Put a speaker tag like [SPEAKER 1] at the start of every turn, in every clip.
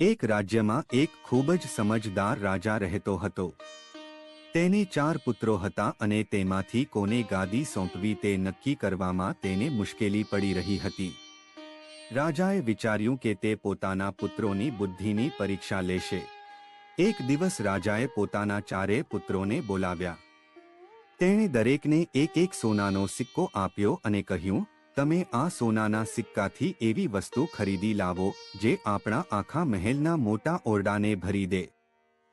[SPEAKER 1] એક રાજ્યમાં એક ખૂબ જ સમજદાર રાજા રહેતો હતો. તેને 4 પુત્રો હતા અને તેમાંથી કોને ગાદી સોંપવી તે નક્કી કરવામાં તેને મુશ્કેલી પડી રહી હતી. રાજાએ વિચાર્યું કે તે પોતાના પુત્રોની બુદ્ધિની પરીક્ષા લેશે. એક દિવસ રાજાએ પોતાના 4 પુત્રોને બોલાવ્યા. તેણે દરેકને એક સોનાનો સિક્કો આપ્યો અને કહ્યું, તમે આ સોનાના સિક્કાથી એવી વસ્તુ ખરીદી લાવો જે આપણા આખા મહેલના મોટા ઓરડાને ભરી દે.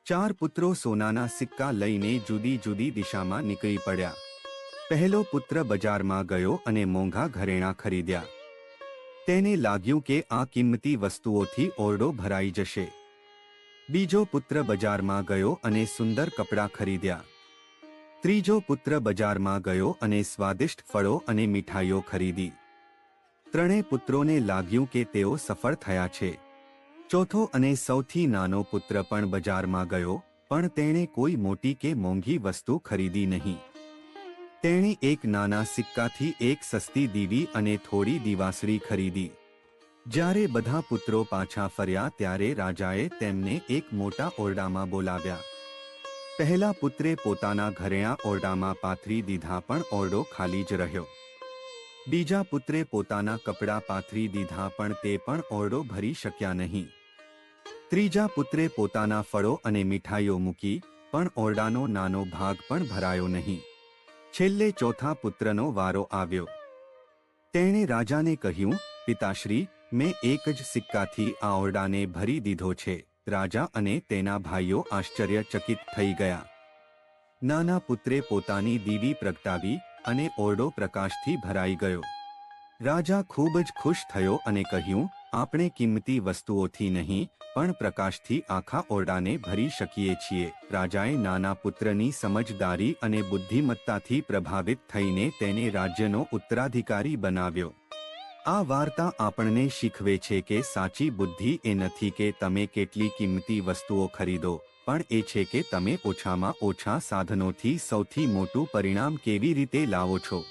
[SPEAKER 1] 4 પુત્રો સોનાના સિક્કા લઈને જુદી જુદી દિશામાં નીકળી પડ્યા. પહેલો પુત્ર બજારમાં ગયો અને મોંઘા ઘરેણાં ખરીદ્યા. તેને લાગ્યું કે આ કિંમતી વસ્તુઓથી ઓરડો ભરાઈ જશે. બીજો પુત્ર બજારમાં ગયો અને સુંદર કપડાં ખરીદ્યા. ત્રીજો પુત્ર બજારમાં ગયો અને સ્વાદિષ્ટ ફળો અને મીઠાઈઓ ખરીદી. 3 પુત્રોને લાગ્યું કે તેઓ સફળ થયા છે. ચોથો અને સૌથી નાનો પુત્ર પણ બજારમાં ગયો, પણ તેણે કોઈ મોટી કે મોંઘી વસ્તુ ખરીદી નહીં. તેણે એક નાના સિક્કાથી એક સસ્તી દીવી અને થોડી દીવાસળી ખરીદી. જ્યારે બધા પુત્રો પાછા ફર્યા ત્યારે રાજાએ તેમને એક મોટા ઓરડામાં બોલાવ્યા. પહેલા પુત્રે પોતાના ઘરેણાં ઓરડામાં પાથરી દીધા પણ ઓરડો ખાલી જ રહ્યો. બીજા પુત્રે પોતાના કપડાં પાથરી દીધા પણ તે પણ ઓરડો ભરી શક્યા નહીં. ત્રીજા પુત્રે પોતાના ફળો અને મીઠાઈઓ મૂકી પણ ઓરડાનો નાનો ભાગ પણ ભરાયો નહીં. છેલ્લે ચોથા પુત્રનો વારો આવ્યો. તેણે રાજાને કહ્યું, પિતાશ્રી, મેં એક જ સિક્કાથી આ ઓરડાને ભરી દીધો છે. રાજા અને તેના ભાઈઓ આશ્ચર્યચકિત થઈ ગયા. નાના પુત્રે પોતાની દીવી પ્રગટાવી અને ઓરડો પ્રકાશથી ભરાઈ ગયો. રાજા ખૂબ જ ખુશ થયો અને કહ્યું, આપણે કિંમતી વસ્તુઓથી નહીં પણ પ્રકાશથી આખા ઓરડાને ભરી શકીએ છીએ. રાજાએ નાના પુત્રની સમજદારી અને બુદ્ધિમત્તાથી પ્રભાવિત થઈને તેને રાજ્યનો ઉત્તરાધિકારી બનાવ્યો. આ વાર્તા આપણને શીખવે છે કે સાચી બુદ્ધિ એ નથી કે તમે કેટલી કિંમતી વસ્તુઓ ખરીદો, પણ એ છે કે તમે ઓછામાં ઓછા સાધનોથી સૌથી મોટું પરિણામ કેવી રીતે લાવો છો.